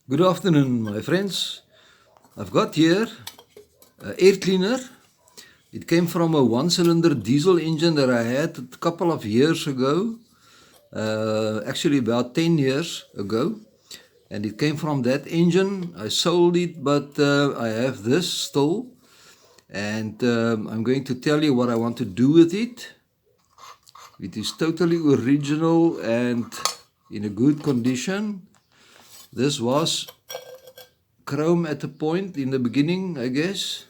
Good afternoon, my friends. I've got here an air cleaner. It came from a one-cylinder diesel engine that I had a couple of years ago, actually about 10 years ago. And it came from that engine. I sold it, but I have this still. And I'm going to tell you what I want to do with it. It is totally original and in a good condition. This was chrome at a point in the beginning, I guess,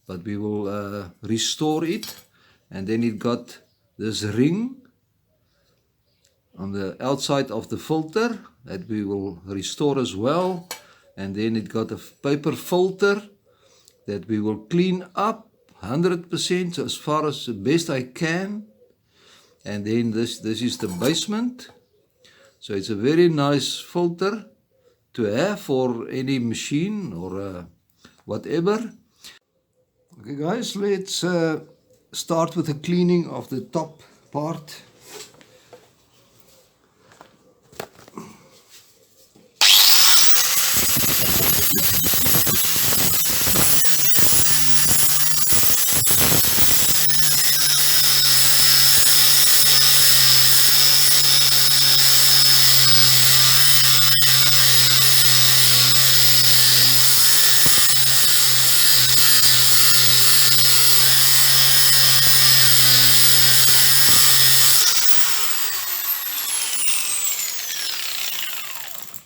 but we will restore it. And then it got this ring on the outside of the filter that we will restore as well. And then it got a paper filter that we will clean up 100% as far as the best I can. And then this is the basement. So it's a very nice filter to have for any machine or whatever. Okay guys, let's start with the cleaning of the top part.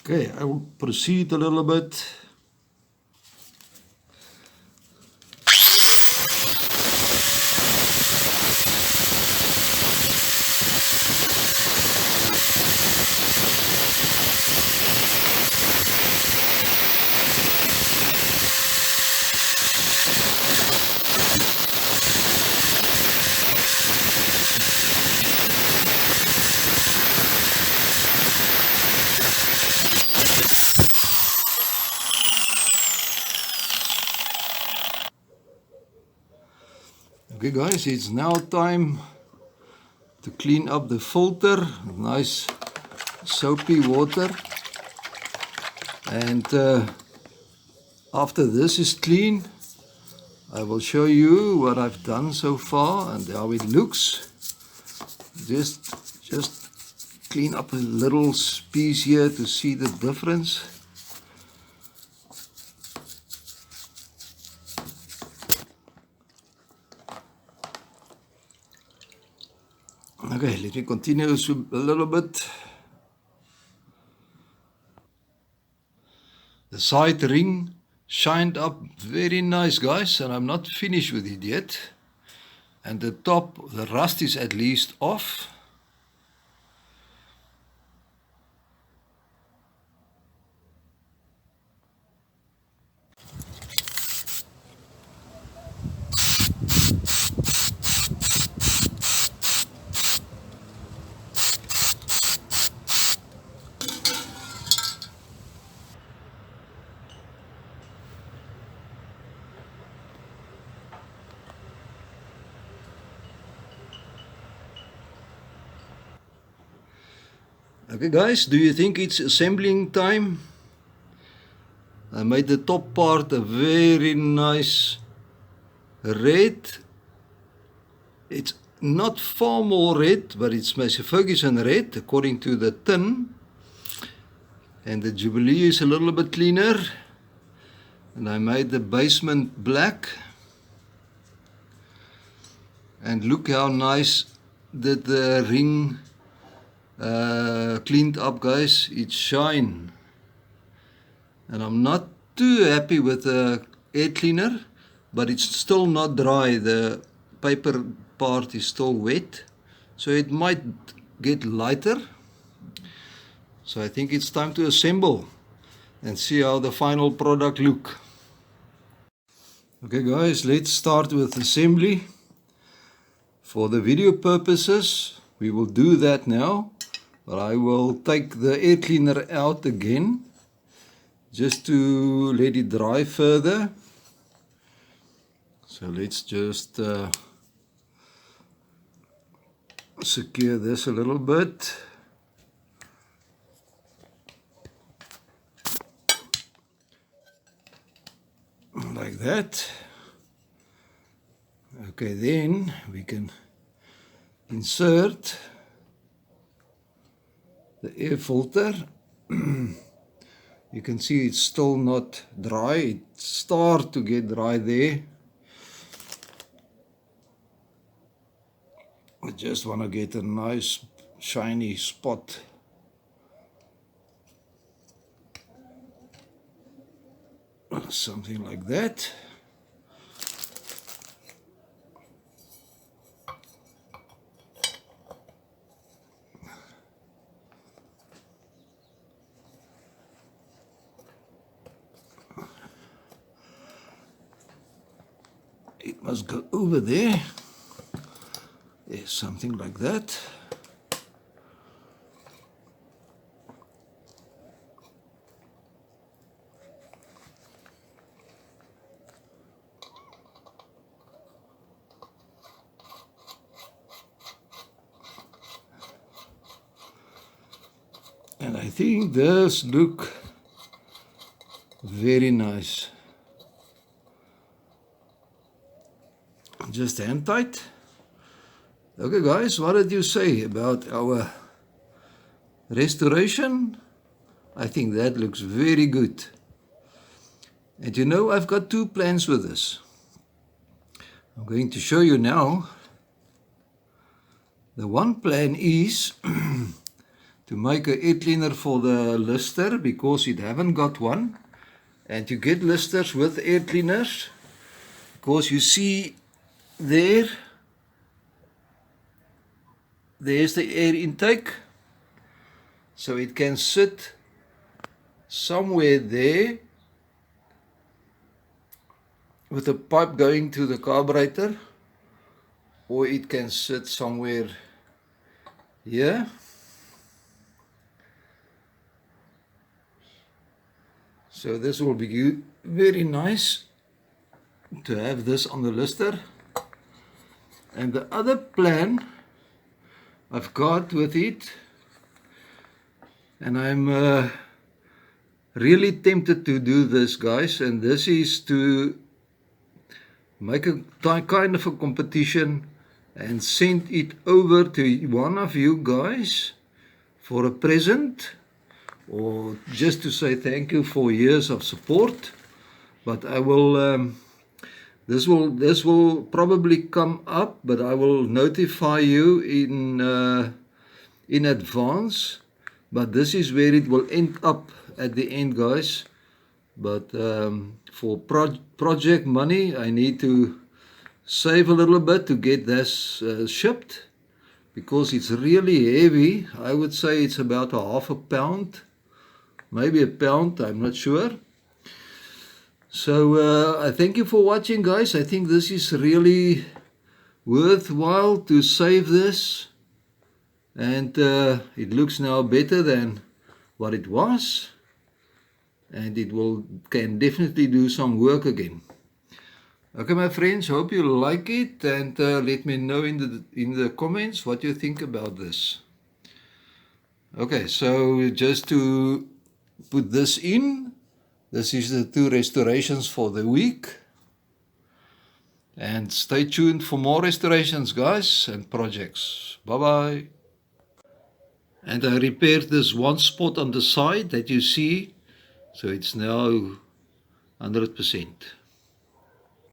Okay, I will proceed a little bit. Okay guys, it's now time to clean up the filter. Nice soapy water. And after this is clean, I will show you what I've done so far and how it looks. Just clean up a little piece here to see the difference. Okay, let me continue a little bit. The side ring shined up very nice, guys, and I'm not finished with it yet. And the top, the rust is at least off. Okay guys, do you think it's assembling time? I made the top part a very nice red. It's not far more red, but it's Massey Ferguson red according to the tin. And the Jubilee is a little bit cleaner. And I made the basement black. And look how nice that the ring cleaned up, guys. It shine. And I'm not too happy with the air cleaner, but it's still not dry. The paper part is still wet, so it might get lighter. So I think it's time to assemble and see how the final product look. Okay guys, let's start with assembly. For the video purposes, we will do that now, but I will take the air cleaner out again just to let it dry further. So let's just secure this a little bit. that. Okay, then we can insert the air filter. You can see it's still not dry. It starts to get dry there. I just want to get a nice shiny spot. Something like that. It must go over there. Yes, something like that. And I think this look very nice. Just hand tight. Okay guys, what did you say about our restoration? I think that looks very good. And you know, I've got two plans with this. I'm going to show you now. The one plan is to make an air cleaner for the lister because it haven't got one. And you get listers with air cleaners because you see there's the air intake, so it can sit somewhere there with a pipe going to the carburetor, or it can sit somewhere here. So this will be very nice to have this on the lister. And the other plan I've got with it, and I'm really tempted to do this guys, and this is to make a kind of a competition and send it over to one of you guys for a present, or just to say thank you for years of support. But I will this will probably come up, but I will notify you in advance. But this is where it will end up at the end, guys. But for project money, I need to save a little bit to get this shipped, because it's really heavy. I would say it's about a half a pound, maybe a pound, I'm not sure. So I thank you for watching, guys. I think this is really worthwhile to save this, and it looks now better than what it was, and it can definitely do some work again. Okay, my friends, hope you like it, and let me know in the comments what you think about this. Okay, so just to put this in, this is the 2 restorations for the week. And stay tuned for more restorations, guys, and projects. Bye-bye. And I repaired this one spot on the side that you see, so it's now 100%.